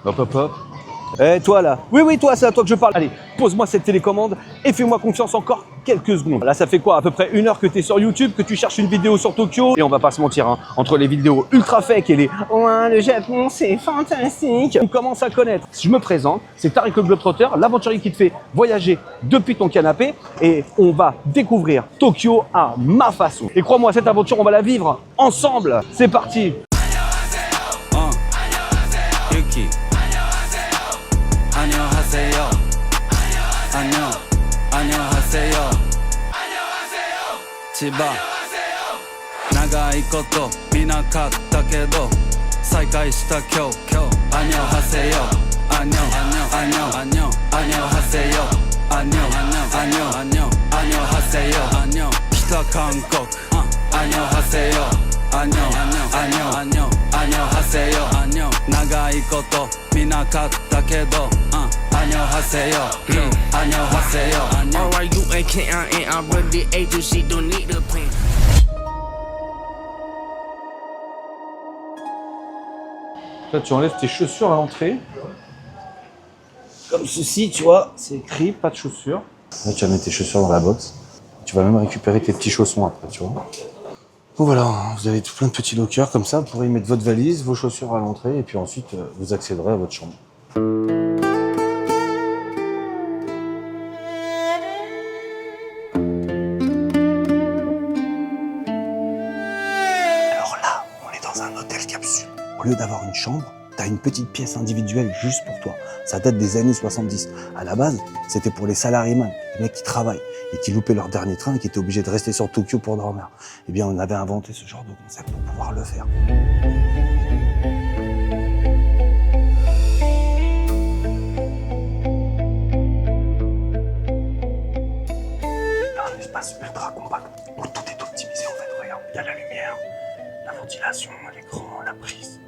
Hop, hop, hop. Eh, toi là. Oui, oui, toi, c'est à toi que je parle. Allez, pose-moi cette télécommande et fais-moi confiance encore quelques secondes. Là, ça fait quoi? À peu près 1 heure que tu es sur YouTube, que tu cherches une vidéo sur Tokyo. Et on va pas se mentir, hein, entre les vidéos ultra fake et les « Ouais, le Japon, c'est fantastique », on commence à connaître. Je me présente, c'est Tariq le Globetrotter, l'aventurier qui te fait voyager depuis ton canapé. Et on va découvrir Tokyo à ma façon. Et crois-moi, cette aventure, on va la vivre ensemble. C'est parti. Yuki. 안녕하세요. 안녕하세요. 치바. 長いこと見なかったけど再会した今日 안녕하세요. 안녕하세요. 안녕하세요. 北韓国 안녕하세요. 안녕하세요. 長いこと見なかったけど 안녕하세요. 안녕하세요. Alright, you ain't can't I'm really agency, don't need a plan. Là, tu enlèves tes chaussures à l'entrée. Comme ceci, tu vois, c'est écrit, pas de chaussures. Là, tu vas mettre tes chaussures dans la box. Tu vas même récupérer tes petits chaussons après, tu vois. Donc voilà, vous avez tout plein de petits lockers comme ça. Vous pourrez y mettre votre valise, vos chaussures à l'entrée et puis ensuite, vous accéderez à votre chambre. Alors là, on est dans un hôtel capsule. Au lieu d'avoir une chambre, t'as une petite pièce individuelle juste pour toi. Ça date des années 70. À la base, c'était pour les salariés, les mecs qui travaillent et qui loupaient leur dernier train et qui étaient obligés de rester sur Tokyo pour dormir. Eh bien, on avait inventé ce genre de concept pour pouvoir le faire. Un espace ultra compact où tout est optimisé en fait. Regarde, il y a la lumière, la ventilation, l'écran, la prise.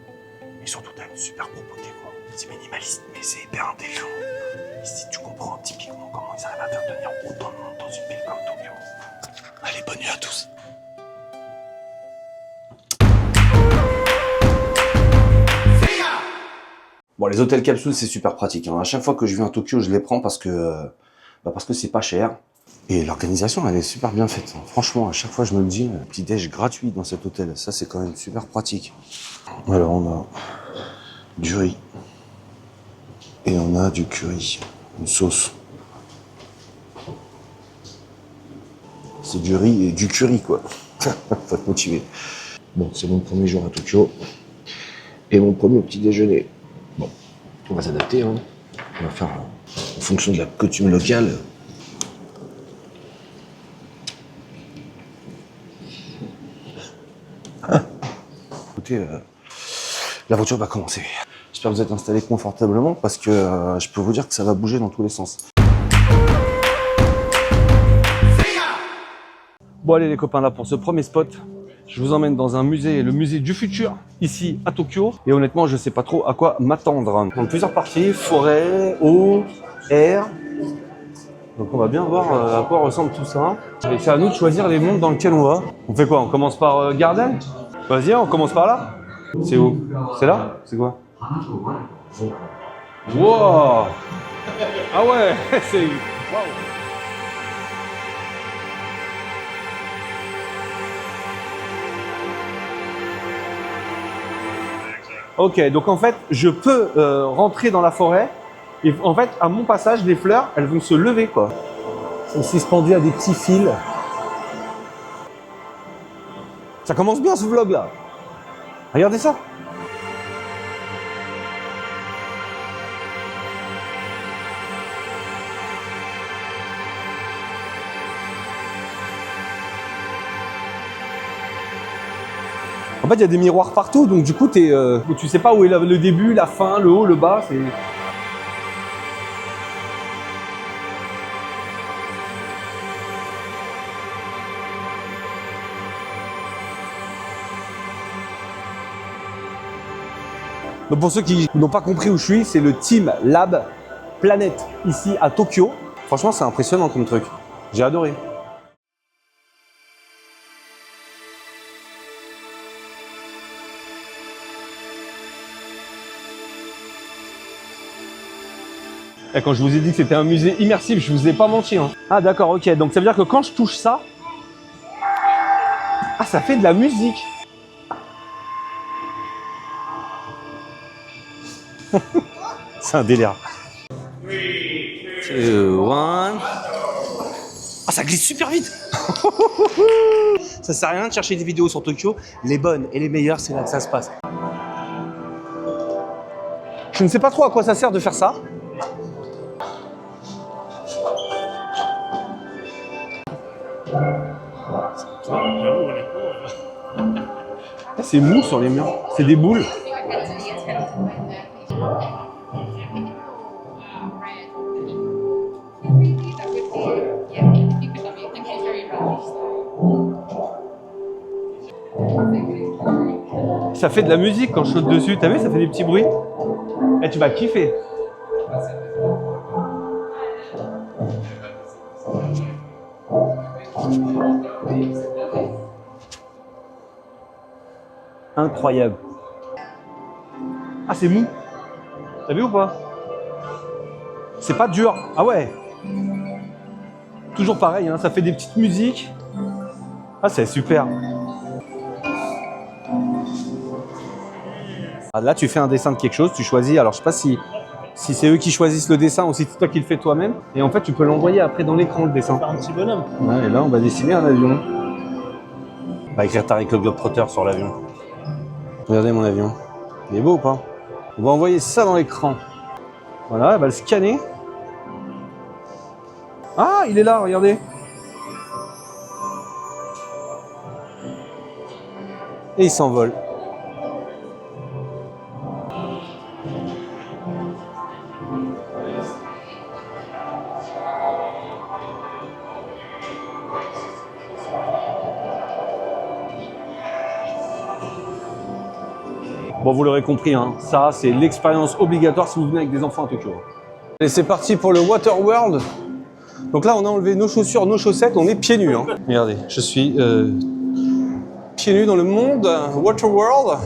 Et surtout, t'as une super propreté, quoi. C'est minimaliste, mais c'est hyper intelligent. Ici, tu comprends typiquement comment ils arrivent à faire tenir autant de monde dans une ville comme Tokyo. Allez, bonne nuit à tous. Bon, les hôtels capsules, c'est super pratique, hein. À chaque fois que je viens à Tokyo, je les prends parce que c'est pas cher. Et l'organisation, elle est super bien faite. Franchement, à chaque fois, je me le dis, petit déj gratuit dans cet hôtel. Ça, c'est quand même super pratique. Alors, on a du riz. Et on a du curry. Une sauce. C'est du riz et du curry, quoi. Faut être motivé. Bon, c'est mon premier jour à Tokyo. Et mon premier petit déjeuner. Bon, on va s'adapter, hein. On va faire en fonction de la coutume locale. Écoutez, l'aventure va commencer. J'espère que vous êtes installés confortablement parce que je peux vous dire que ça va bouger dans tous les sens. Bon allez les copains, là pour ce premier spot, je vous emmène dans un musée, le musée du futur, ici à Tokyo. Et honnêtement, je sais pas trop à quoi m'attendre. Donc plusieurs parties, forêt, eau, air. Donc on va bien voir à quoi ressemble tout ça. Et c'est à nous de choisir les mondes dans lesquels on va. On fait quoi? On commence par Garden? Vas-y, on commence par là. C'est où? C'est là? C'est quoi? Wow! Ah ouais, c'est... Wow! Ok, donc en fait, je peux rentrer dans la forêt et en fait, à mon passage, les fleurs, elles vont se lever, quoi. Elles sont suspendues à des petits fils. Ça commence bien ce vlog là. Regardez ça. En fait, il y a des miroirs partout, donc du coup, tu sais pas où est le début, la fin, le haut, le bas. C'est... Donc pour ceux qui n'ont pas compris où je suis, c'est le Team Lab Planet ici à Tokyo. Franchement, c'est impressionnant comme truc. J'ai adoré. Et quand je vous ai dit que c'était un musée immersif, je vous ai pas menti. Hein. Ah d'accord, ok. Donc ça veut dire que quand je touche ça, ah ça fait de la musique. C'est un délire. 3, 2, 1. Ah ça glisse super vite. Ça sert à rien de chercher des vidéos sur Tokyo. Les bonnes et les meilleures, c'est là que ça se passe. Je ne sais pas trop à quoi ça sert de faire ça. C'est mou sur les murs, c'est des boules. Ça fait de la musique quand je saute dessus, t'as vu, ça fait des petits bruits. Et tu vas kiffer. Incroyable. Ah c'est mou. T'as vu ou pas? C'est pas dur. Ah ouais. Toujours pareil, hein, ça fait des petites musiques. Ah c'est super. Ah, là tu fais un dessin de quelque chose, tu choisis. Alors je sais pas si c'est eux qui choisissent le dessin ou si c'est toi qui le fais toi-même. Et en fait tu peux l'envoyer après dans l'écran le dessin. Un petit bonhomme. Ouais, et là on va dessiner un avion. On va écrire Tariq le Globetrotter sur l'avion. Regardez mon avion. Il est beau ou pas? On va envoyer ça dans l'écran. Voilà, elle va le scanner. Ah, il est là, regardez. Et il s'envole. Bon, vous l'aurez compris, hein, ça c'est l'expérience obligatoire si vous venez avec des enfants à Tokyo. Et c'est parti pour le Water World. Donc là, on a enlevé nos chaussures, nos chaussettes, on est pieds nus. Hein. Regardez, je suis pieds nus dans le monde Water World.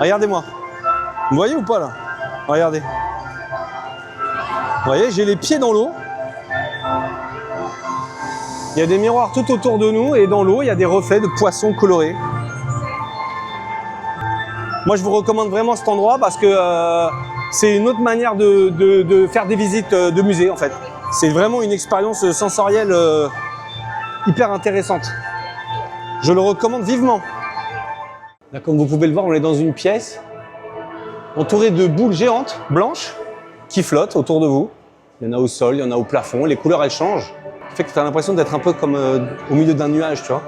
Regardez-moi. Vous voyez ou pas là? Regardez. Vous voyez, j'ai les pieds dans l'eau. Il y a des miroirs tout autour de nous et dans l'eau, il y a des reflets de poissons colorés. Moi, je vous recommande vraiment cet endroit parce que c'est une autre manière de faire des visites de musée en fait. C'est vraiment une expérience sensorielle hyper intéressante. Je le recommande vivement. Là, comme vous pouvez le voir, on est dans une pièce entourée de boules géantes blanches qui flottent autour de vous. Il y en a au sol, il y en a au plafond, les couleurs elles changent. Ça fait que tu as l'impression d'être un peu comme au milieu d'un nuage, tu vois.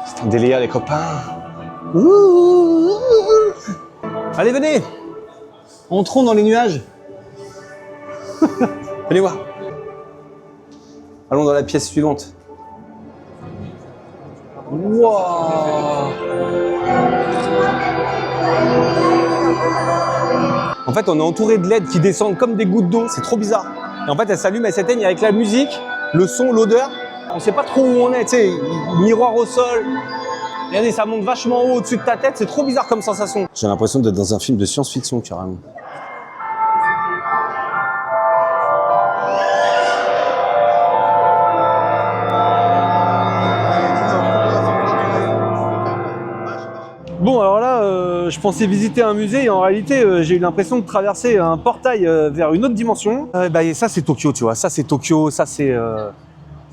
C'est un délire les copains. Ouh. Allez, venez. Entrons dans les nuages. Venez voir. Allons dans la pièce suivante. Wow. En fait, on est entouré de LED qui descendent comme des gouttes d'eau. C'est trop bizarre. Et en fait, elles s'allument, elles s'éteignent avec la musique, le son, l'odeur. On sait pas trop où on est, tu sais, miroir au sol. Regardez, ça monte vachement haut au-dessus de ta tête. C'est trop bizarre comme sensation. J'ai l'impression d'être dans un film de science-fiction, carrément. Bon, alors là, je pensais visiter un musée et en réalité, j'ai eu l'impression de traverser un portail vers une autre dimension. Et ça, c'est Tokyo, tu vois. Ça, c'est Tokyo. Ça, c'est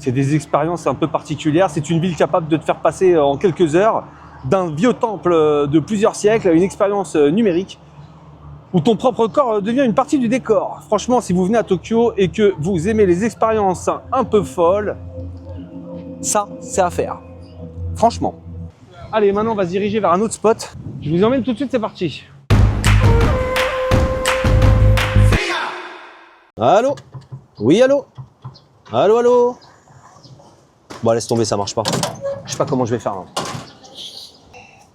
des expériences un peu particulières. C'est une ville capable de te faire passer en quelques heures d'un vieux temple de plusieurs siècles à une expérience numérique où ton propre corps devient une partie du décor. Franchement, si vous venez à Tokyo et que vous aimez les expériences un peu folles, ça, c'est à faire. Franchement. Allez, maintenant on va se diriger vers un autre spot. Je vous emmène tout de suite, c'est parti. Allô? Oui, allô? Allô, allô? Bon, laisse tomber, ça marche pas. Je sais pas comment je vais faire. Hein.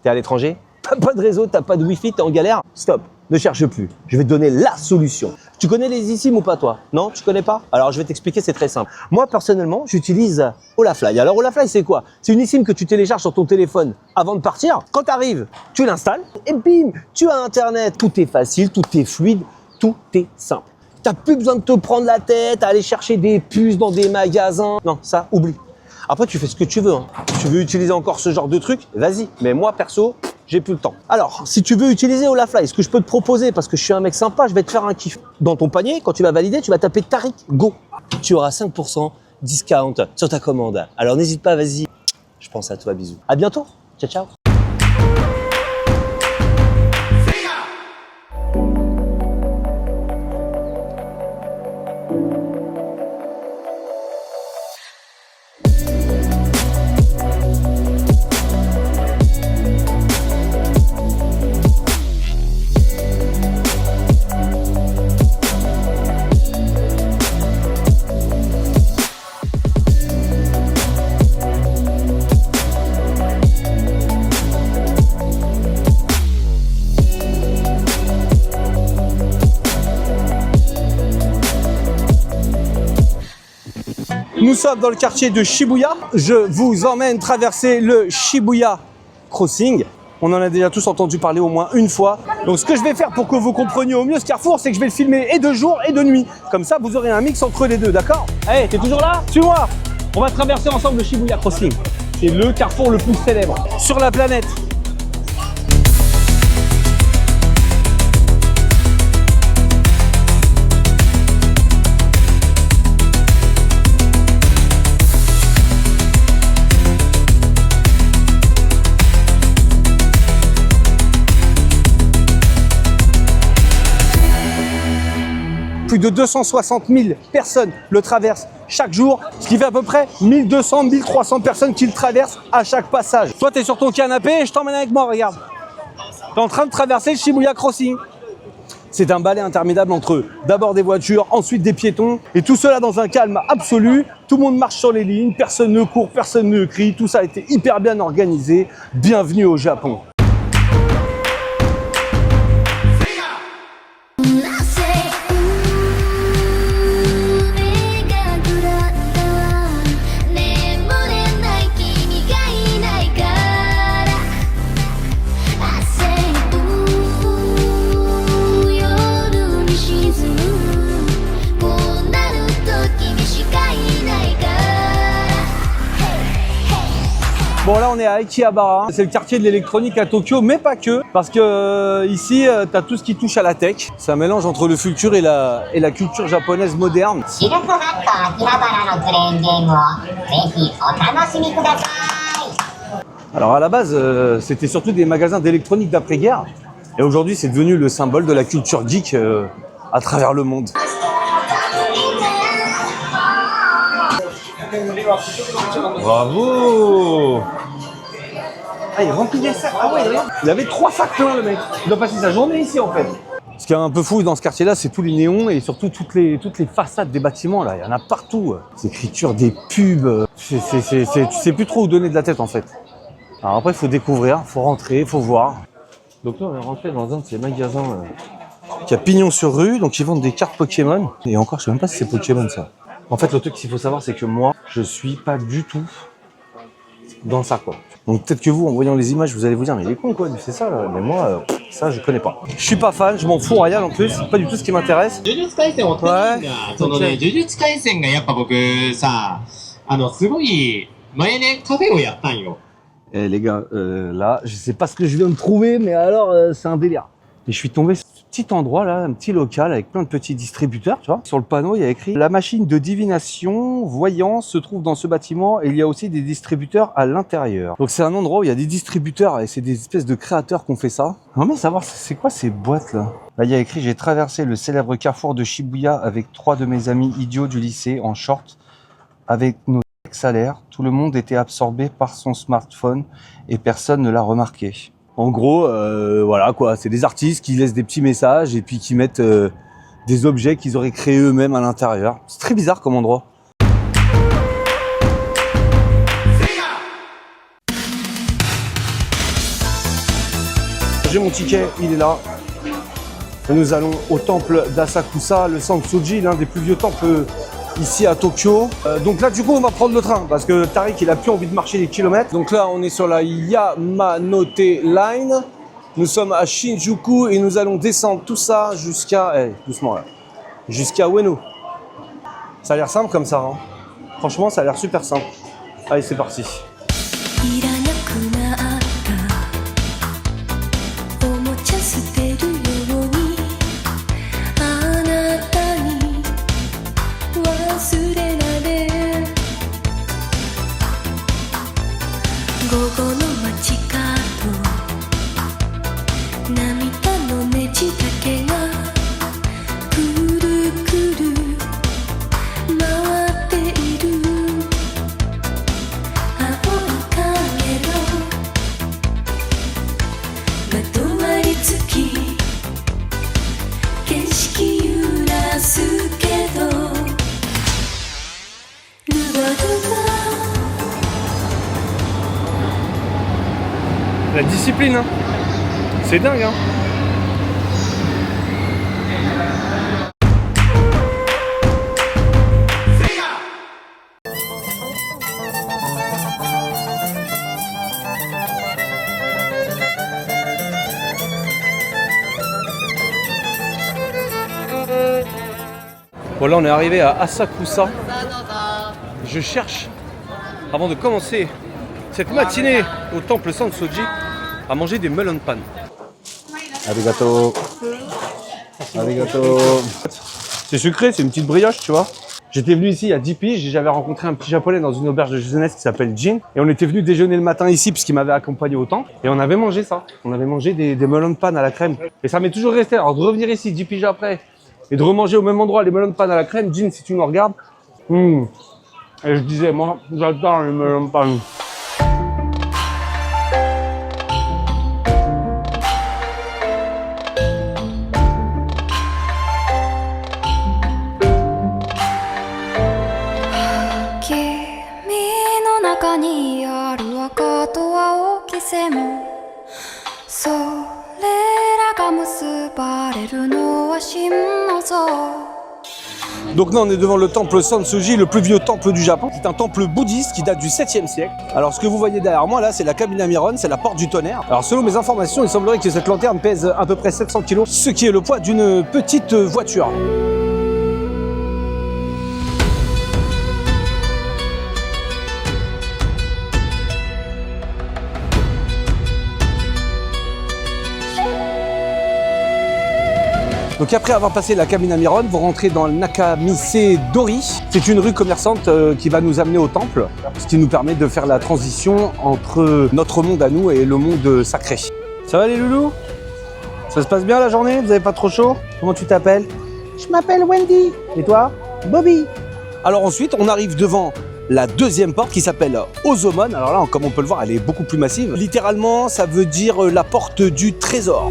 T'es à l'étranger? T'as pas de réseau, t'as pas de wifi, t'es en galère? Stop. Ne cherche plus. Je vais te donner la solution. Tu connais les eSIM ou pas toi? Non, tu connais pas? Alors je vais t'expliquer, c'est très simple. Moi personnellement, j'utilise Olafly. Alors Olafly, c'est quoi? C'est une eSIM que tu télécharges sur ton téléphone avant de partir. Quand tu arrives, tu l'installes et bim, tu as Internet. Tout est facile, tout est fluide, tout est simple. Tu n'as plus besoin de te prendre la tête à aller chercher des puces dans des magasins. Non, ça, oublie. Après, tu fais ce que tu veux. Hein. Tu veux utiliser encore ce genre de truc? Vas-y. Mais moi, perso, j'ai plus le temps. Alors, si tu veux utiliser Olafly, ce que je peux te proposer, parce que je suis un mec sympa, je vais te faire un kiff. Dans ton panier, quand tu vas valider, tu vas taper Tariq Go. Tu auras 5% discount sur ta commande. Alors, n'hésite pas, vas-y. Je pense à toi, bisous. À bientôt. Ciao, ciao. Nous sommes dans le quartier de Shibuya. Je vous emmène traverser le Shibuya Crossing. On en a déjà tous entendu parler au moins une fois. Donc ce que je vais faire pour que vous compreniez au mieux ce carrefour, c'est que je vais le filmer et de jour et de nuit. Comme ça, vous aurez un mix entre les deux, d'accord? Hey, t'es toujours là? Suis-moi. On va traverser ensemble le Shibuya Crossing. C'est le carrefour le plus célèbre sur la planète. Plus de 260 000 personnes le traversent chaque jour, ce qui fait à peu près 1200-1300 personnes qui le traversent à chaque passage. Toi, tu es sur ton canapé et je t'emmène avec moi, regarde. Tu es en train de traverser le Shibuya Crossing. C'est un balai interminable entre d'abord des voitures, ensuite des piétons, et tout cela dans un calme absolu. Tout le monde marche sur les lignes, personne ne court, personne ne crie, tout ça a été hyper bien organisé. Bienvenue au Japon. Bon là on est à Akihabara, c'est le quartier de l'électronique à Tokyo, mais pas que, parce que ici tu as tout ce qui touche à la tech. C'est un mélange entre le futur et la culture japonaise moderne. Alors à la base, c'était surtout des magasins d'électronique d'après-guerre, et aujourd'hui c'est devenu le symbole de la culture geek à travers le monde. Bravo! Ah, il remplit des sacs. Ah ouais, regarde. Il avait 3 sacs pleins, le mec. Il doit passer sa journée ici, en fait. Ce qui est un peu fou dans ce quartier-là, c'est tous les néons et surtout toutes les façades des bâtiments, là. Il y en a partout. Des écritures, des pubs. Tu sais plus trop où donner de la tête, en fait. Alors après, il faut découvrir, il faut rentrer, il faut voir. Donc là, on est rentré dans un de ces magasins qui a pignon sur rue. Donc, ils vendent des cartes Pokémon. Et encore, je sais même pas si c'est Pokémon, ça. En fait, le truc qu'il faut savoir, c'est que moi, je suis pas du tout dans ça, quoi. Donc peut-être que vous, en voyant les images, vous allez vous dire, mais il est con, quoi, c'est ça, là. Mais moi, ça, je connais pas. Je suis pas fan, je m'en fous royal en plus, c'est pas du tout ce qui m'intéresse. Jujutsu Kaisen を手に入れたそのね、Jujutsu Kaisen がやっぱ僕さ、すごい前ねカフェをやったんよ。Eh les gars, là, je sais pas ce que je viens de trouver, mais alors, c'est un délire. Et je suis tombé sur ce petit endroit là, un petit local avec plein de petits distributeurs, tu vois. Sur le panneau, il y a écrit « La machine de divination, voyance se trouve dans ce bâtiment et il y a aussi des distributeurs à l'intérieur. » Donc c'est un endroit où il y a des distributeurs et c'est des espèces de créateurs qui ont fait ça. J'aimerais savoir c'est quoi ces boîtes là. Là, il y a écrit « J'ai traversé le célèbre carrefour de Shibuya avec 3 de mes amis idiots du lycée en short avec nos salaires. Tout le monde était absorbé par son smartphone et personne ne l'a remarqué. » En gros, voilà quoi, c'est des artistes qui laissent des petits messages et puis qui mettent des objets qu'ils auraient créés eux-mêmes à l'intérieur. C'est très bizarre comme endroit. J'ai mon ticket, il est là. Nous allons au temple d'Asakusa, le Sansoji, l'un des plus vieux temples ici à Tokyo. Donc là, du coup, on va prendre le train parce que Tariq, il a plus envie de marcher les kilomètres. Donc là, on est sur la Yamanote Line. Nous sommes à Shinjuku et nous allons descendre tout ça jusqu'à... doucement là. Jusqu'à Ueno. Ça a l'air simple comme ça. Hein. Franchement, ça a l'air super simple. Allez, c'est parti. La discipline, hein. C'est dingue, hein. Bon, là on est arrivé à Asakusa. Je cherche, avant de commencer cette matinée au temple Sansoji, à manger des melon pan. Arigato. Arigato. C'est sucré, c'est une petite brioche, tu vois. J'étais venu ici il y a 10 piges, j'avais rencontré un petit japonais dans une auberge de jeunesse qui s'appelle Jin. Et on était venu déjeuner le matin ici puisqu'il m'avait accompagné au temple. Et on avait mangé ça. On avait mangé des melon pan à la crème. Et ça m'est toujours resté. Alors de revenir ici 10 piges après et de remanger au même endroit les melon pan à la crème, Jin, si tu nous regardes. Et je disais, moi, j'adore les melon pan. Donc là on est devant le temple Sansoji, le plus vieux temple du Japon. C'est un temple bouddhiste qui date du 7e siècle. Alors ce que vous voyez derrière moi là, c'est la Kaminamiron, c'est la porte du tonnerre. Alors selon mes informations, il semblerait que cette lanterne pèse à peu près 700 kg, ce qui est le poids d'une petite voiture. Donc après avoir passé la Kaminamiron, vous rentrez dans le Nakamise Dori. C'est une rue commerçante qui va nous amener au temple, ce qui nous permet de faire la transition entre notre monde à nous et le monde sacré. Ça va les loulous? Ça se passe bien la journée? Vous avez pas trop chaud? Comment tu t'appelles? Je m'appelle Wendy. Et toi? Bobby. Alors ensuite, on arrive devant la deuxième porte qui s'appelle Ozomon. Alors là, comme on peut le voir, elle est beaucoup plus massive. Littéralement, ça veut dire la porte du trésor.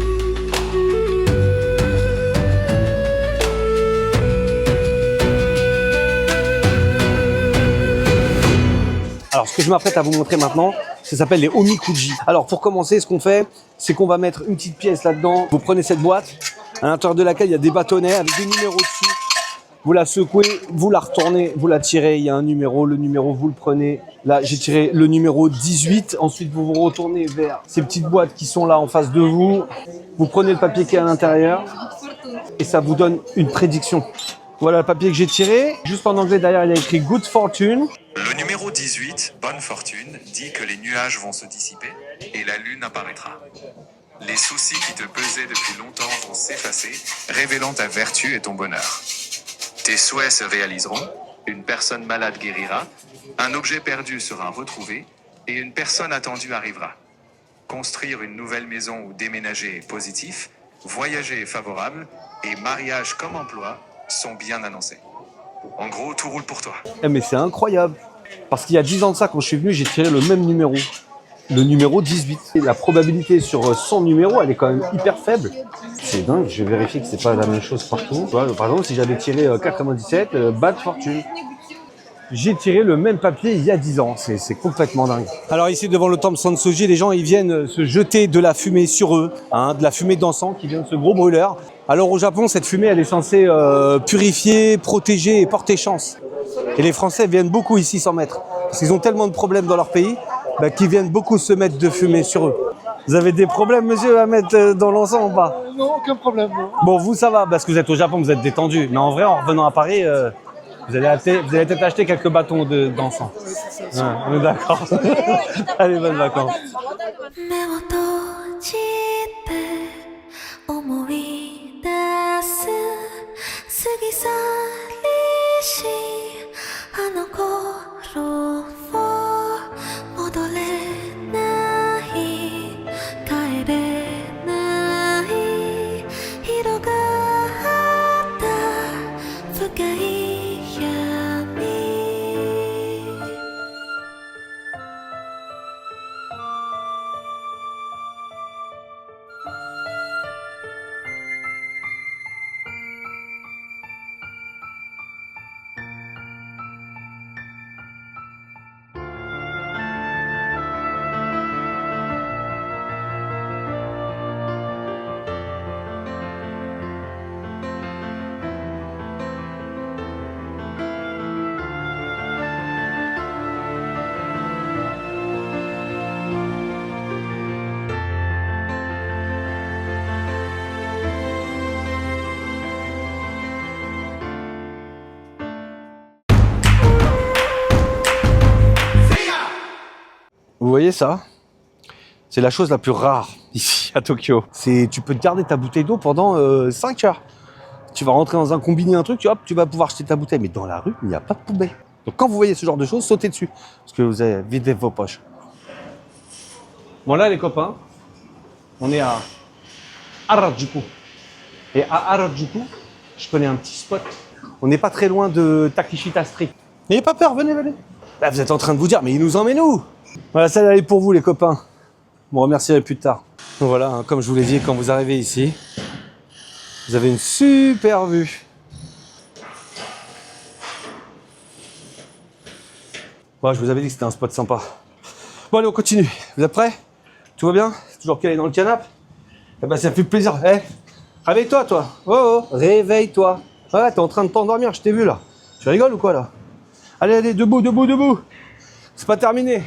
Alors, ce que je m'apprête à vous montrer maintenant, ça s'appelle les omikuji. Alors, pour commencer, ce qu'on fait, c'est qu'on va mettre une petite pièce là-dedans. Vous prenez cette boîte, à l'intérieur de laquelle il y a des bâtonnets avec des numéros dessus. Vous la secouez, vous la retournez, vous la tirez, il y a un numéro, le numéro, vous le prenez. Là, j'ai tiré le numéro 18. Ensuite, vous vous retournez vers ces petites boîtes qui sont là en face de vous. Vous prenez le papier qui est à l'intérieur et ça vous donne une prédiction. Voilà le papier que j'ai tiré. Juste en anglais, derrière, il y a écrit Good Fortune. Le numéro 18, Bonne Fortune, dit que les nuages vont se dissiper et la lune apparaîtra. Les soucis qui te pesaient depuis longtemps vont s'effacer, révélant ta vertu et ton bonheur. Tes souhaits se réaliseront, une personne malade guérira, un objet perdu sera retrouvé et une personne attendue arrivera. Construire une nouvelle maison ou déménager est positif, voyager est favorable et mariage comme emploi sont bien annoncés. En gros, tout roule pour toi. Mais c'est incroyable. Parce qu'il y a 10 ans de ça, quand je suis venu, j'ai tiré le même numéro. Le numéro 18. Et la probabilité sur 100 numéros, elle est quand même hyper faible. C'est dingue, je vais vérifier que c'est pas la même chose partout. Par exemple, si j'avais tiré 97, Bad Fortune. J'ai tiré le même papier il y a 10 ans. C'est complètement dingue. Alors ici, devant le temple Sansoji, les gens ils viennent se jeter de la fumée sur eux. De la fumée d'encens qui vient de ce gros brûleur. Alors au Japon, cette fumée, elle est censée purifier, protéger et porter chance. Et les Français viennent beaucoup ici s'en mettre. Parce qu'ils ont tellement de problèmes dans leur pays qu'ils viennent beaucoup se mettre de fumée sur eux. Vous avez des problèmes, monsieur, à mettre dans l'encens ou pas? Non, aucun problème. Non. Bon, vous, ça va, parce que vous êtes au Japon, vous êtes détendu. Mais en vrai, en revenant à Paris, vous allez peut-être acheter quelques bâtons d'encens. Ouais, on est d'accord. Allez, bonnes vacances. 目を閉じて思い出す過ぎ去りしあの頃を戻れない帰れない広がった深い闇Vous voyez ça? C'est la chose la plus rare ici à Tokyo. Tu peux te garder ta bouteille d'eau pendant 5 heures. Tu vas rentrer dans un combini, un truc, tu vas pouvoir acheter ta bouteille. Mais dans la rue, il n'y a pas de poubelle. Donc quand vous voyez ce genre de choses, sautez dessus. Parce que vous avez vidé vos poches. Bon là les copains, on est à Harajuku. Et à Harajuku, je connais un petit spot. On n'est pas très loin de Takeshita Street. N'ayez pas peur, venez. Là vous êtes en train de vous dire, mais il nous emmène où? Voilà, celle-là est pour vous les copains. Vous me remercierez plus tard. Donc voilà, hein, comme je vous l'ai dit, quand vous arrivez ici, vous avez une super vue. Bon, je vous avais dit que c'était un spot sympa. Bon allez, on continue. Vous êtes prêts? Tout va bien? Toujours calé dans le canapé? Eh ben ça fait plaisir. Eh, réveille-toi toi. Oh, réveille-toi. Ouais, t'es en train de t'endormir, je t'ai vu là. Tu rigoles ou quoi là? Allez, debout. C'est pas terminé.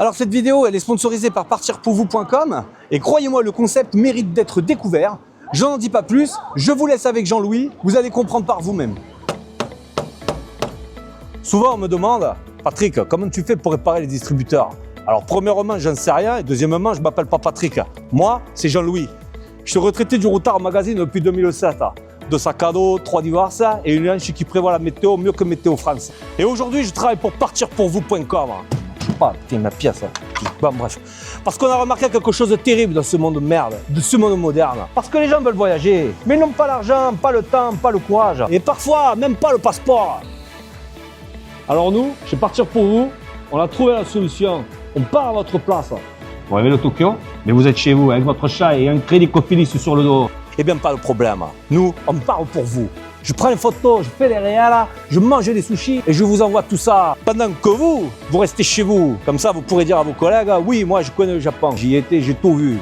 Alors cette vidéo, elle est sponsorisée par partirpourvous.com et croyez-moi, le concept mérite d'être découvert. Je n'en dis pas plus, je vous laisse avec Jean-Louis, vous allez comprendre par vous-même. Souvent on me demande, Patrick, comment tu fais pour réparer les distributeurs? Alors premièrement, j'en sais rien et deuxièmement, je m'appelle pas Patrick. Moi, c'est Jean-Louis. Je suis retraité du Routard Magazine depuis 2007. 2 sacs à dos, 3 divorces et une hanche qui prévoit la météo mieux que Météo France. Et aujourd'hui, je travaille pour partirpourvous.com. Pas, putain, ma pièce. Bon, bref. Parce qu'on a remarqué quelque chose de terrible dans ce monde de merde, de ce monde moderne. Parce que les gens veulent voyager, mais ils n'ont pas l'argent, pas le temps, pas le courage. Et parfois, même pas le passeport. Alors nous, chez Partir pour vous, on a trouvé la solution. On part à votre place. Vous rêvez de Tokyo, mais vous êtes chez vous avec votre chat et un crédit Cofilis sur le dos. Eh bien, pas de problème. Nous, on parle pour vous. Je prends une photo, je fais les réels, je mange des sushis et je vous envoie tout ça. Pendant que vous restez chez vous. Comme ça, vous pourrez dire à vos collègues, oui, moi, je connais le Japon. J'y étais, j'ai tout vu.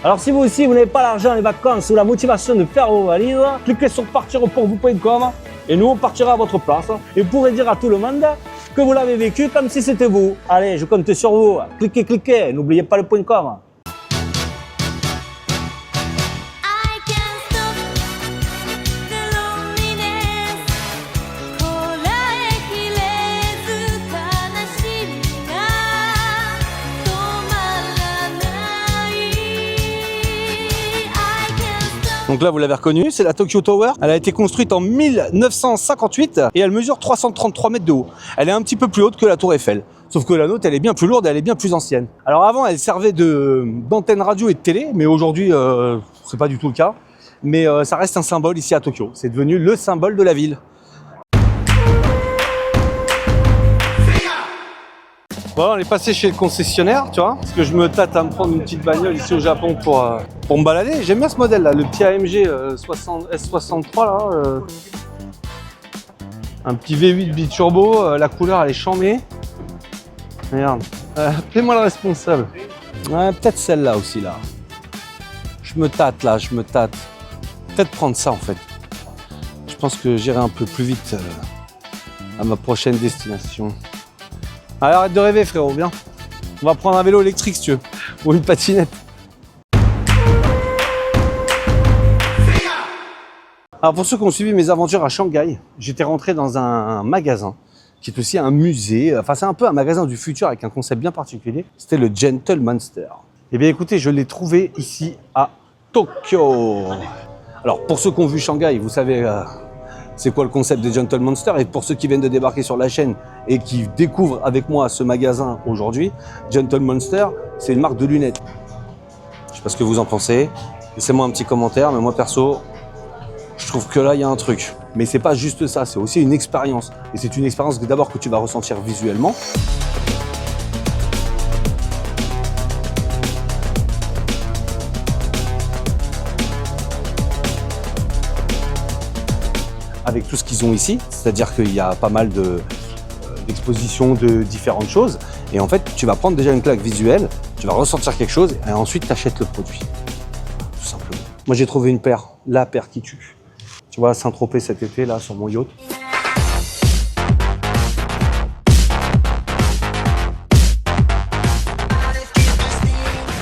Alors, si vous aussi, vous n'avez pas l'argent, les vacances ou la motivation de faire vos valises, cliquez sur partirpourvous.com et nous, on partira à votre place. Et vous pourrez dire à tout le monde que vous l'avez vécu comme si c'était vous. Allez, je compte sur vous. Cliquez. N'oubliez pas le .com. Donc là, vous l'avez reconnue, c'est la Tokyo Tower. Elle a été construite en 1958 et elle mesure 333 mètres de haut. Elle est un petit peu plus haute que la Tour Eiffel. Sauf que la nôtre, elle est bien plus lourde et elle est bien plus ancienne. Alors avant, elle servait d'antenne radio et de télé, mais aujourd'hui, c'est pas du tout le cas. Mais ça reste un symbole ici à Tokyo. C'est devenu le symbole de la ville. Bon, on est passé chez le concessionnaire, tu vois, parce que je me tâte à me prendre une petite bagnole ici au Japon pour me balader. J'aime bien ce modèle là, le petit AMG S63 là. Un petit V8 biturbo, la couleur elle est chambée. Regarde, appelez-moi le responsable. Ouais, peut-être celle-là aussi, là. Je me tâte, là, je me tâte. Peut-être prendre ça, en fait. Je pense que j'irai un peu plus vite à ma prochaine destination. Allez, arrête de rêver, frérot, viens. On va prendre un vélo électrique, si tu veux. Ou une patinette. Alors, pour ceux qui ont suivi mes aventures à Shanghai, j'étais rentré dans un magasin qui est aussi un musée. Enfin, c'est un peu un magasin du futur avec un concept bien particulier. C'était le Gentle Monster. Eh bien, écoutez, je l'ai trouvé ici à Tokyo. Alors, pour ceux qui ont vu Shanghai, vous savez c'est quoi le concept des Gentle Monster. Et pour ceux qui viennent de débarquer sur la chaîne et qui découvrent avec moi ce magasin aujourd'hui, Gentle Monster, c'est une marque de lunettes. Je ne sais pas ce que vous en pensez. Laissez-moi un petit commentaire, mais moi perso, je trouve que là, il y a un truc. Mais c'est pas juste ça, c'est aussi une expérience. Et c'est une expérience d'abord que tu vas ressentir visuellement. Avec tout ce qu'ils ont ici, c'est-à-dire qu'il y a pas mal d'expositions de différentes choses. Et en fait, tu vas prendre déjà une claque visuelle, tu vas ressentir quelque chose et ensuite tu achètes le produit. Tout simplement. Moi, j'ai trouvé une paire, la paire qui tue. Tu vois, Saint-Tropez cet été, là, sur mon yacht.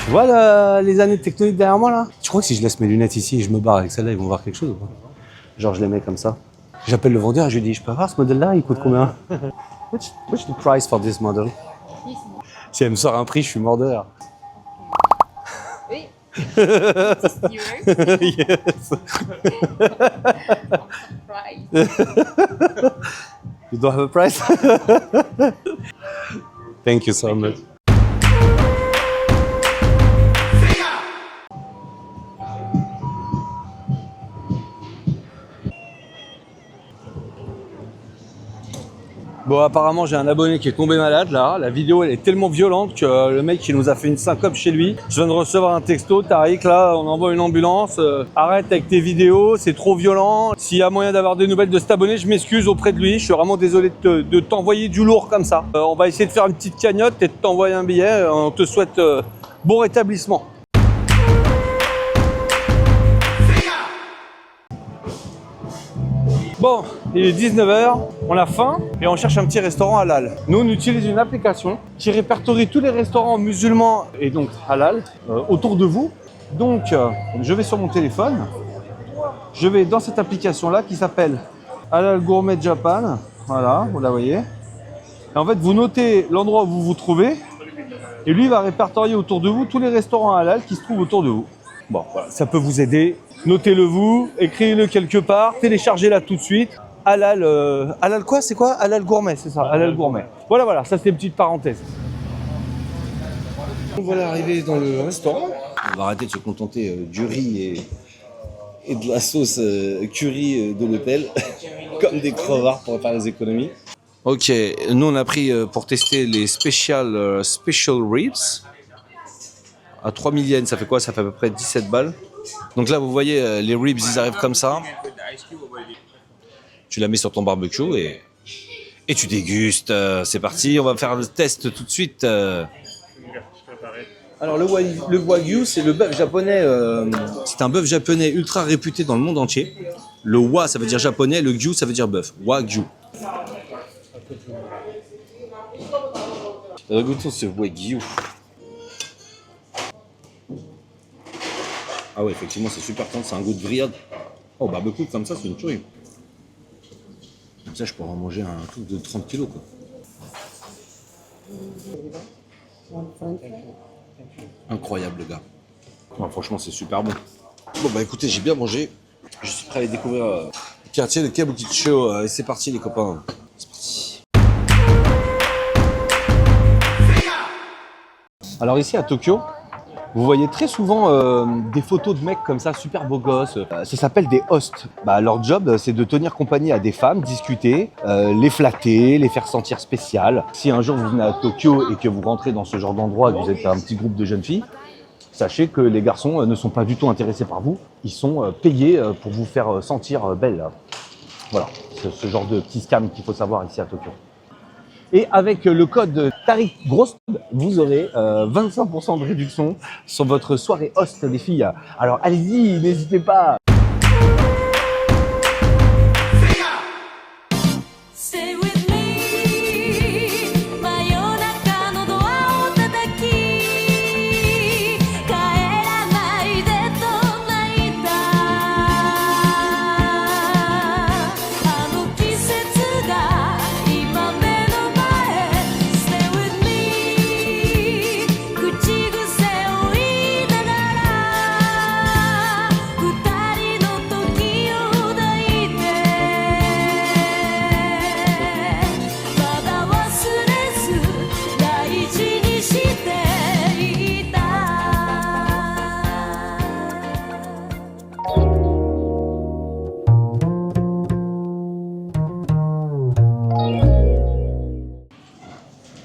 Tu vois là, les années techniques derrière moi, là? Tu crois que si je laisse mes lunettes ici et je me barre avec celle-là, ils vont voir quelque chose ou pas? Genre, je les mets comme ça. J'appelle le vendeur et je lui dis, je peux avoir ce modèle-là, il coûte combien? What's the price for this model? Si elle me sort un prix, je suis mort de rire. Oui. Yes. You don't have a price? Thank you so much. Bon, apparemment, j'ai un abonné qui est tombé malade, là. La vidéo, elle est tellement violente que le mec, il nous a fait une syncope chez lui. Je viens de recevoir un texto. Tariq, là, on envoie une ambulance. Arrête avec tes vidéos, c'est trop violent. S'il y a moyen d'avoir des nouvelles de cet abonné, je m'excuse auprès de lui. Je suis vraiment désolé de t'envoyer du lourd comme ça. On va essayer de faire une petite cagnotte et de t'envoyer un billet. On te souhaite bon rétablissement. Bon, il est 19h, on a faim et on cherche un petit restaurant halal. Nous, on utilise une application qui répertorie tous les restaurants musulmans et donc halal autour de vous. Donc, je vais sur mon téléphone, je vais dans cette application-là qui s'appelle Halal Gourmet Japan. Voilà, vous la voyez. Et en fait, vous notez l'endroit où vous vous trouvez et lui va répertorier autour de vous tous les restaurants halal qui se trouvent autour de vous. Bon, voilà, ça peut vous aider. Notez-le vous, écrivez-le quelque part, téléchargez-la tout de suite. Halal, halal quoi? C'est quoi? Halal gourmet, c'est ça, halal gourmet. Voilà, ça c'est une petite parenthèse. Donc voilà, arrivé dans le restaurant. On va arrêter de se contenter du riz et de la sauce curry de l'hôtel, comme des crevards pour faire les économies. Ok, nous on a pris pour tester les special ribs. À 3000 yens, ça fait quoi? Ça fait à peu près 17 balles. Donc là, vous voyez, les ribs, ils arrivent comme ça. Tu la mets sur ton barbecue et tu dégustes. C'est parti, on va faire le test tout de suite. Alors, le wagyu, c'est le bœuf japonais. C'est un bœuf japonais ultra réputé dans le monde entier. Le wa, ça veut dire japonais. Le gyu, ça veut dire bœuf. Wagyu. Goûtons ce wagyu. Ah ouais, effectivement, c'est super tendre, c'est un goût de grillade. Oh, barbecue comme ça, c'est une tuerie. Comme ça, je pourrais en manger un truc de 30 kilos, quoi. Incroyable, le gars. Non, franchement, c'est super bon. Bon, bah écoutez, j'ai bien mangé. Je suis prêt à aller découvrir le quartier de Kabukicho. Et c'est parti, les copains. C'est parti. Alors ici, à Tokyo, vous voyez très souvent des photos de mecs comme ça, super beaux gosses. Ça s'appelle des hosts. Leur job, c'est de tenir compagnie à des femmes, discuter, les flatter, les faire sentir spéciales. Si un jour vous venez à Tokyo et que vous rentrez dans ce genre d'endroit, que vous êtes un petit groupe de jeunes filles, sachez que les garçons ne sont pas du tout intéressés par vous. Ils sont payés pour vous faire sentir belle. Voilà, c'est ce genre de petit scam qu'il faut savoir ici à Tokyo. Et avec le code Tariq Grosse, vous aurez 25% de réduction sur votre soirée host, les filles. Alors allez-y, n'hésitez pas. Stay with me 真夜中のドアを叩き帰らないでと泣いたあの季節が今目の前 Stay with me 口癖を言いながら二人の時を抱いてまだ忘れず大事にしていた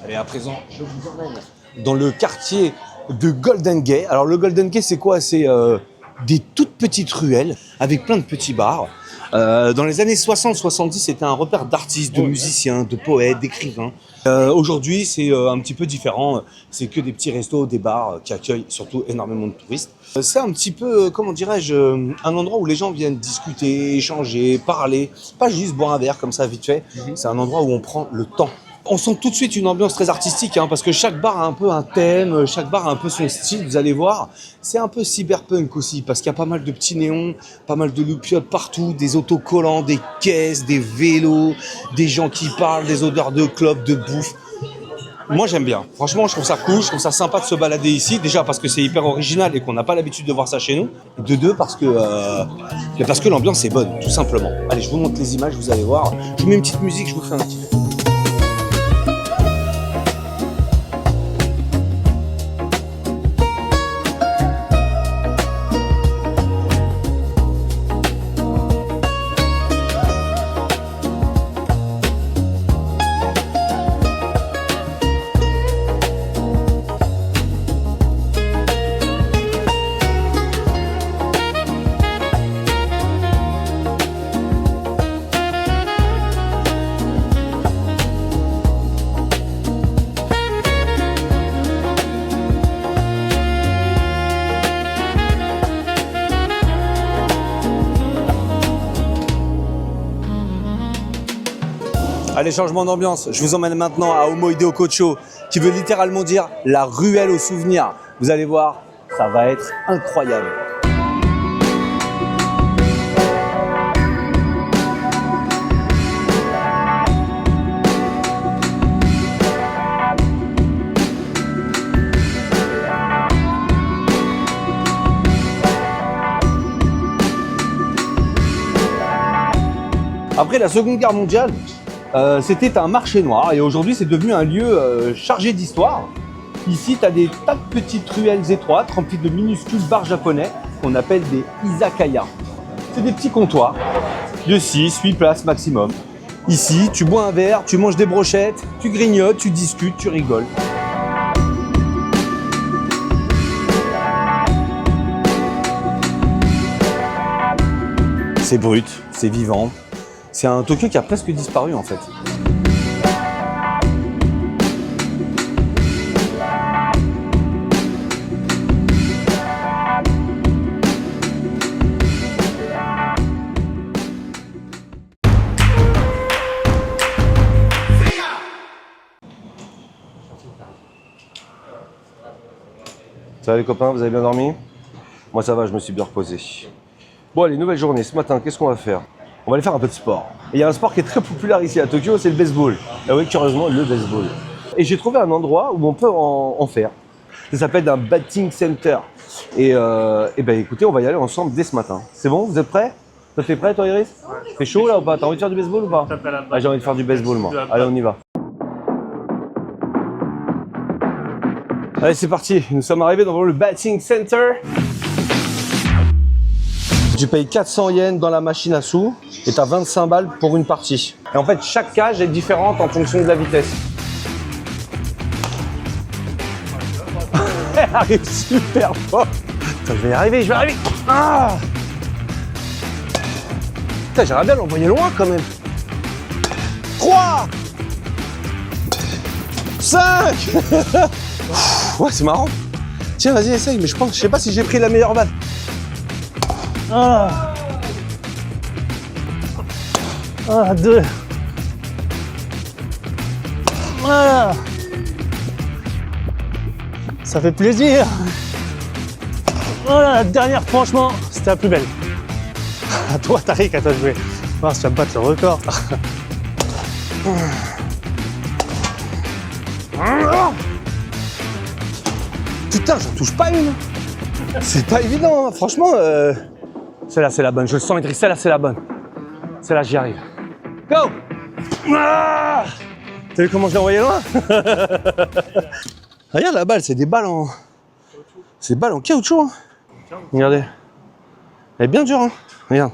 Allez, à présent, je vous emmène dans le quartier de Golden Gate. Alors, le Golden Gate, c'est quoi? C'est des toutes petites ruelles avec plein de petits bars. Dans les années 60-70, c'était un repère d'artistes, de musiciens, de poètes, d'écrivains. Aujourd'hui, c'est un petit peu différent. C'est que des petits restos, des bars qui accueillent surtout énormément de touristes. C'est un petit peu, comment dirais-je, un endroit où les gens viennent discuter, échanger, parler. Pas juste boire un verre comme ça, vite fait. C'est un endroit où on prend le temps. On sent tout de suite une ambiance très artistique, hein, parce que chaque bar a un peu un thème, chaque bar a un peu son style, vous allez voir. C'est un peu cyberpunk aussi, parce qu'il y a pas mal de petits néons, pas mal de loupiottes partout, des autocollants, des caisses, des vélos, des gens qui parlent, des odeurs de clopes, de bouffe. Moi j'aime bien, franchement je trouve ça cool, je trouve ça sympa de se balader ici, déjà parce que c'est hyper original et qu'on n'a pas l'habitude de voir ça chez nous, et de deux parce que l'ambiance est bonne, tout simplement. Allez, je vous montre les images, vous allez voir, je vous mets une petite musique, je vous fais un petit... Allez, changement d'ambiance. Je vous emmène maintenant à Omoide Okocho, qui veut littéralement dire la ruelle aux souvenirs. Vous allez voir, ça va être incroyable. Après la Seconde Guerre mondiale, c'était un marché noir et aujourd'hui c'est devenu un lieu chargé d'histoire. Ici tu as des tas de petites ruelles étroites remplies de minuscules bars japonais qu'on appelle des izakaya. C'est des petits comptoirs de 6-8 places maximum. Ici tu bois un verre, tu manges des brochettes, tu grignotes, tu discutes, tu rigoles. C'est brut, c'est vivant. C'est un Tokyo qui a presque disparu en fait. Ça va les copains, vous avez bien dormi? Moi ça va, je me suis bien reposé. Bon allez, nouvelle journée. Ce matin, qu'est-ce qu'on va faire? On va aller faire un peu de sport. Et il y a un sport qui est très populaire ici à Tokyo, c'est le baseball. Ah oui, curieusement, le baseball. Et j'ai trouvé un endroit où on peut en faire. Ça s'appelle un batting center. Et ben écoutez, on va y aller ensemble dès ce matin. C'est bon? Vous êtes prêts? Toi, t'es prêt, toi, Iris? T'es chaud là ou pas? T'as envie de faire du baseball ou pas? Ah, j'ai envie de faire du baseball, moi. Allez, on y va. Allez, c'est parti. Nous sommes arrivés dans le batting center. Tu payes 400 yens dans la machine à sous et tu as 25 balles pour une partie. Et en fait, chaque cage est différente en fonction de la vitesse. Elle arrive super fort. Putain, je vais y arriver, je vais arriver. Ah, putain, j'aimerais bien l'envoyer loin quand même. 3, 5. Ouais, c'est marrant. Tiens, vas-y, essaye, mais je sais pas si j'ai pris la meilleure balle. Ah. 2. Voilà. Ça fait plaisir. Voilà, la dernière, franchement, c'était la plus belle. À toi, Tariq, à toi de jouer. Voir si tu vas me battre le record. Putain, j'en touche pas une. C'est pas évident, hein. Franchement. Celle-là, c'est la bonne. Je le sens, Idriss. Celle-là, c'est la bonne. Celle-là, j'y arrive. Go! Ah, t'as vu comment je l'ai envoyé loin? Regarde la balle, c'est des balles en... C'est des balles en caoutchouc. Hein. Regardez. Elle est bien dure, hein. Regarde.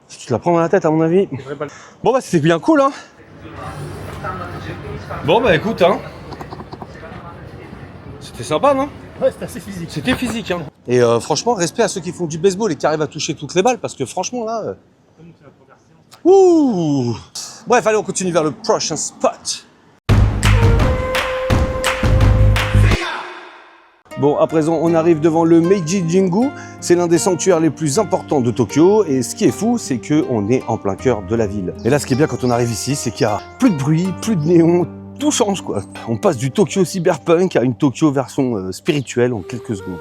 Si tu te la prends dans la tête, à mon avis. Bon, bah, c'était bien cool, hein. Bon, bah, écoute, hein. C'était sympa, non? Ouais, c'était assez physique. C'était physique, hein. Et franchement, respect à ceux qui font du baseball et qui arrivent à toucher toutes les balles, parce que franchement, là... Ouh. Bref, allez, on continue vers le prochain spot. Bon, à présent, on arrive devant le Meiji Jingu. C'est l'un des sanctuaires les plus importants de Tokyo. Et ce qui est fou, c'est qu'on est en plein cœur de la ville. Et là, ce qui est bien quand on arrive ici, c'est qu'il y a plus de bruit, plus de néon. Tout change, quoi. On passe du Tokyo cyberpunk à une Tokyo version spirituelle en quelques secondes.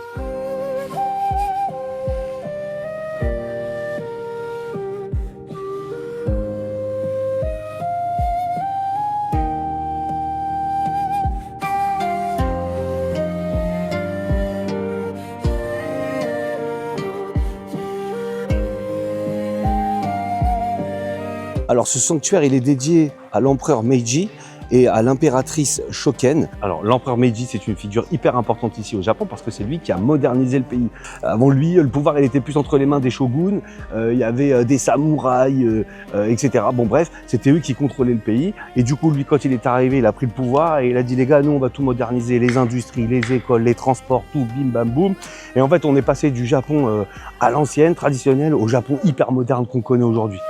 Alors ce sanctuaire, il est dédié à l'empereur Meiji et à l'impératrice Shoken. Alors l'empereur Meiji, c'est une figure hyper importante ici au Japon parce que c'est lui qui a modernisé le pays. Avant lui, le pouvoir il était plus entre les mains des shoguns, il y avait des samouraïs, etc. Bon bref, c'était eux qui contrôlaient le pays. Et du coup, lui, quand il est arrivé, il a pris le pouvoir et il a dit les gars, nous on va tout moderniser, les industries, les écoles, les transports, tout, bim bam boum. Et en fait, on est passé du Japon à l'ancienne, traditionnelle, au Japon hyper moderne qu'on connaît aujourd'hui.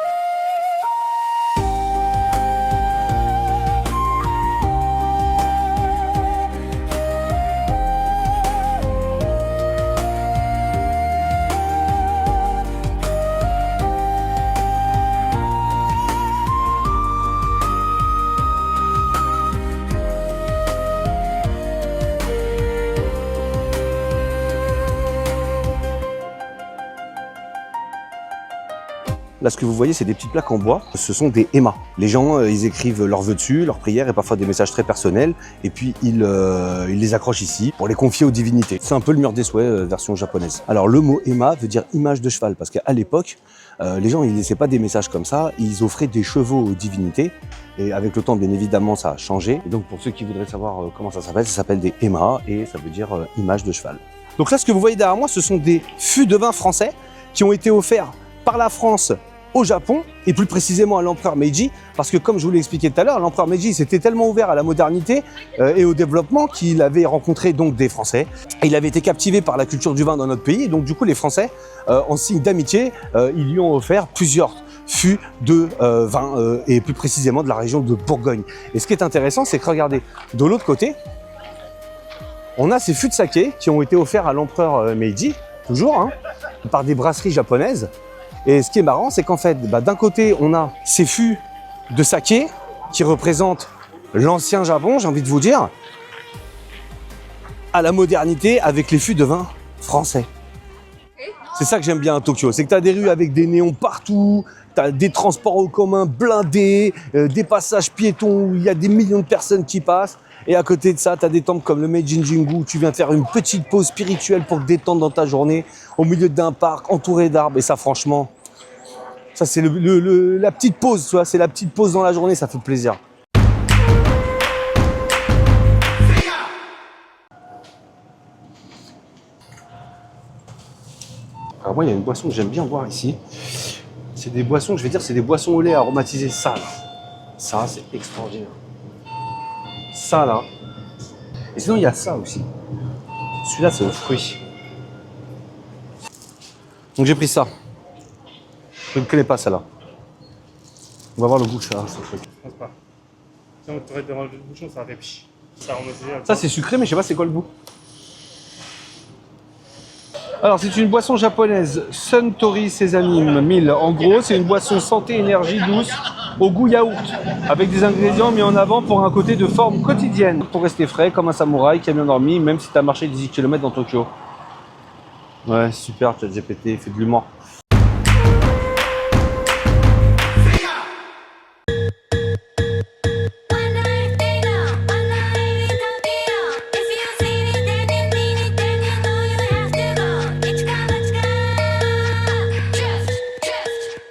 Là, ce que vous voyez, c'est des petites plaques en bois. Ce sont des ema. Les gens, ils écrivent leurs vœux dessus, leurs prières et parfois des messages très personnels. Et puis, ils les accrochent ici pour les confier aux divinités. C'est un peu le mur des souhaits version japonaise. Alors, le mot ema veut dire image de cheval. Parce qu'à l'époque, les gens, ils ne laissaient pas des messages comme ça. Ils offraient des chevaux aux divinités. Et avec le temps, bien évidemment, ça a changé. Et donc, pour ceux qui voudraient savoir comment ça s'appelle des ema. Et ça veut dire image de cheval. Donc là, ce que vous voyez derrière moi, ce sont des fûts de vin français qui ont été offerts par la France au Japon, et plus précisément à l'empereur Meiji, parce que comme je vous l'ai expliqué tout à l'heure, l'empereur Meiji s'était tellement ouvert à la modernité et au développement qu'il avait rencontré donc des Français. Et il avait été captivé par la culture du vin dans notre pays, et donc du coup les Français, en signe d'amitié, ils lui ont offert plusieurs fûts de vin, et plus précisément de la région de Bourgogne. Et ce qui est intéressant, c'est que regardez, de l'autre côté, on a ces fûts de saké qui ont été offerts à l'empereur Meiji, toujours, hein, par des brasseries japonaises. Et ce qui est marrant, c'est qu'en fait, d'un côté, on a ces fûts de saké qui représentent l'ancien Japon, j'ai envie de vous dire, à la modernité avec les fûts de vin français. C'est ça que j'aime bien à Tokyo, c'est que tu as des rues avec des néons partout, tu as des transports en commun blindés, des passages piétons où il y a des millions de personnes qui passent. Et à côté de ça, tu as des temples comme le Meiji Jingu où tu viens faire une petite pause spirituelle pour te détendre dans ta journée, au milieu d'un parc, entouré d'arbres. Et ça, franchement, ça c'est la petite pause, tu vois, c'est la petite pause dans la journée, ça fait plaisir. Alors moi, il y a une boisson que j'aime bien boire ici. C'est des boissons, je vais dire, c'est des boissons au lait aromatisées. Ça, là. Ça, c'est extraordinaire. Ça, là. Et sinon, il y a ça aussi. Celui-là, c'est le fruit. Donc, j'ai pris ça. Je ne connais pas, celle-là. On va voir le goût que ça a, ce truc. Si on t'aurait dérangé le bouchon, ça aurait fait pchit. Ça remontait. Ça c'est sucré mais je sais pas c'est quoi le goût. Alors c'est une boisson japonaise, Suntory Sesame Mill. En gros c'est une boisson santé énergie douce au goût yaourt avec des ingrédients mis en avant pour un côté de forme quotidienne. Pour rester frais comme un samouraï qui a bien dormi même si tu as marché 10 km dans Tokyo. Ouais super ChatGPT, fait de l'humour.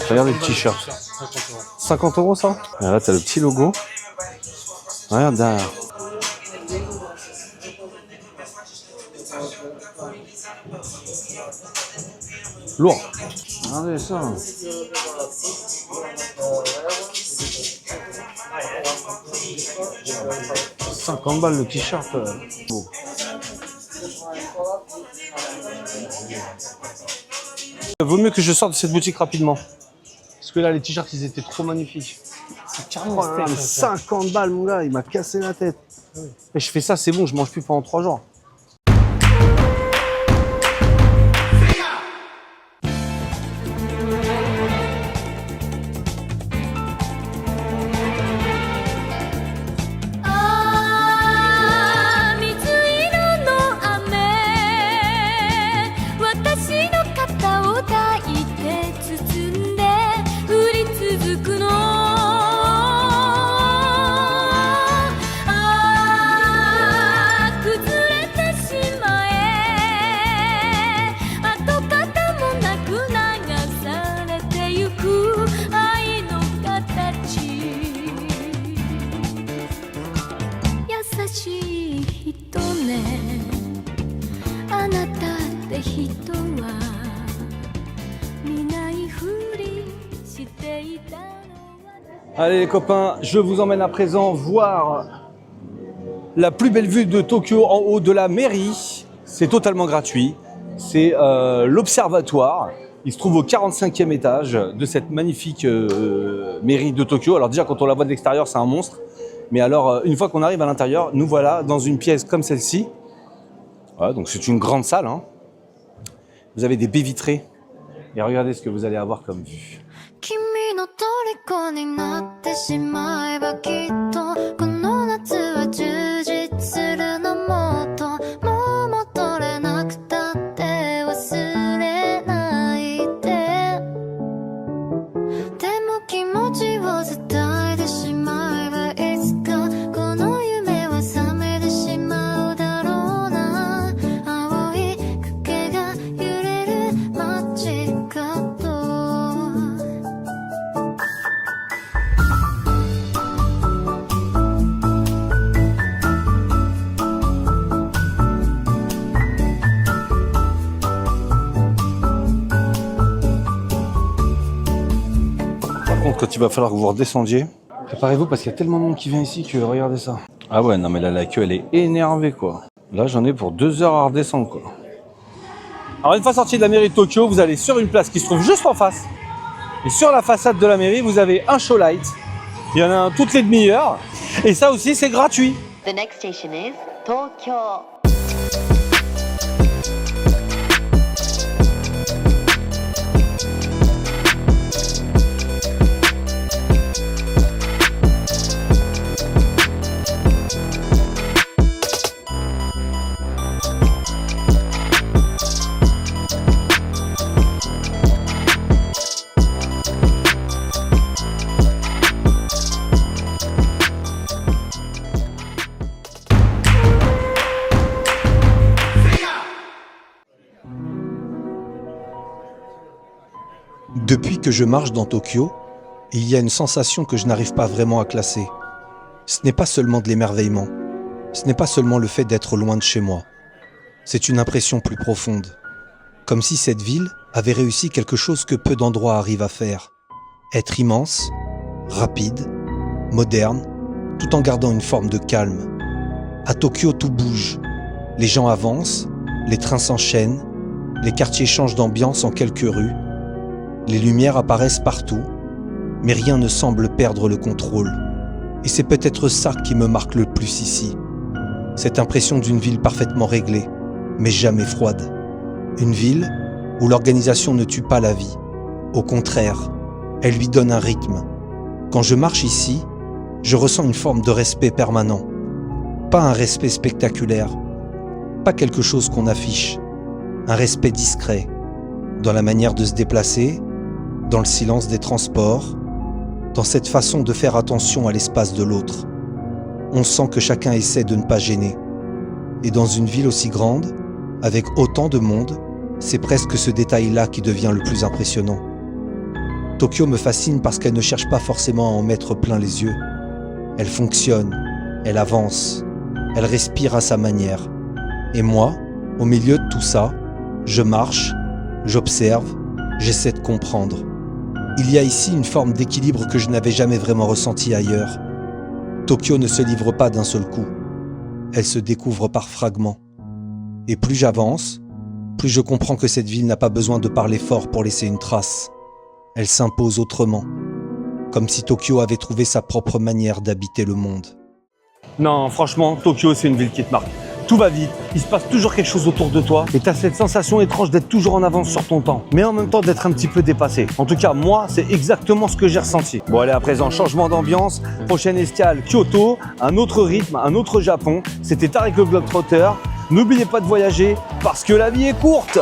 Regarde les t-shirts. 50 € ça? Et là t'as le petit logo. Regarde derrière. Lourd. Regardez ça. « 50 balles le t-shirt. Bon. Vaut mieux que je sorte de cette boutique rapidement. Parce que là, les t-shirts, ils étaient trop magnifiques. C'est carrément 50 balles, mon gars, il m'a cassé la tête. Et je fais ça, c'est bon, je mange plus pendant 3 jours. Allez les copains, je vous emmène à présent voir la plus belle vue de Tokyo en haut de la mairie. C'est totalement gratuit. C'est l'observatoire. Il se trouve au 45e étage de cette magnifique mairie de Tokyo. Alors déjà, quand on la voit de l'extérieur, c'est un monstre. Mais alors, une fois qu'on arrive à l'intérieur, nous voilà dans une pièce comme celle-ci. Voilà, donc c'est une grande salle, hein. Vous avez des baies vitrées. Et regardez ce que vous allez avoir comme vue. 虜になってしまえばきっとこの夏は充実するのもっともう戻れなくたって忘れないででも気持ちを伝えてしまえばいつかこの夢は覚めてしまうだろうな青い影が揺れる街角Quand il va falloir que vous redescendiez, préparez-vous parce qu'il y a tellement de monde qui vient ici que regardez ça. Ah ouais, non mais là la queue elle est énervée quoi. Là j'en ai pour 2 heures à redescendre quoi. Alors une fois sorti de la mairie de Tokyo, vous allez sur une place qui se trouve juste en face. Et sur la façade de la mairie, vous avez un show light. Il y en a un toutes les demi-heures. Et ça aussi c'est gratuit. The next station is Tokyo. Depuis que je marche dans Tokyo, il y a une sensation que je n'arrive pas vraiment à classer. Ce n'est pas seulement de l'émerveillement, ce n'est pas seulement le fait d'être loin de chez moi. C'est une impression plus profonde, comme si cette ville avait réussi quelque chose que peu d'endroits arrivent à faire. Être immense, rapide, moderne, tout en gardant une forme de calme. À Tokyo, tout bouge. Les gens avancent, les trains s'enchaînent, les quartiers changent d'ambiance en quelques rues. Les lumières apparaissent partout, mais rien ne semble perdre le contrôle. Et c'est peut-être ça qui me marque le plus ici. Cette impression d'une ville parfaitement réglée, mais jamais froide. Une ville où l'organisation ne tue pas la vie. Au contraire, elle lui donne un rythme. Quand je marche ici, je ressens une forme de respect permanent. Pas un respect spectaculaire, pas quelque chose qu'on affiche. Un respect discret, dans la manière de se déplacer, dans le silence des transports, dans cette façon de faire attention à l'espace de l'autre. On sent que chacun essaie de ne pas gêner. Et dans une ville aussi grande, avec autant de monde, c'est presque ce détail-là qui devient le plus impressionnant. Tokyo me fascine parce qu'elle ne cherche pas forcément à en mettre plein les yeux. Elle fonctionne, elle avance, elle respire à sa manière. Et moi, au milieu de tout ça, je marche, j'observe, j'essaie de comprendre. Il y a ici une forme d'équilibre que je n'avais jamais vraiment ressenti ailleurs. Tokyo ne se livre pas d'un seul coup. Elle se découvre par fragments. Et plus j'avance, plus je comprends que cette ville n'a pas besoin de parler fort pour laisser une trace. Elle s'impose autrement, comme si Tokyo avait trouvé sa propre manière d'habiter le monde. Non, franchement, Tokyo, c'est une ville qui te marque. Tout va vite, il se passe toujours quelque chose autour de toi et tu as cette sensation étrange d'être toujours en avance sur ton temps, mais en même temps d'être un petit peu dépassé. En tout cas, moi, c'est exactement ce que j'ai ressenti. Bon, allez, à présent, changement d'ambiance, prochaine escale, Kyoto, un autre rythme, un autre Japon. C'était Tariq le Globetrotter. N'oubliez pas de voyager parce que la vie est courte.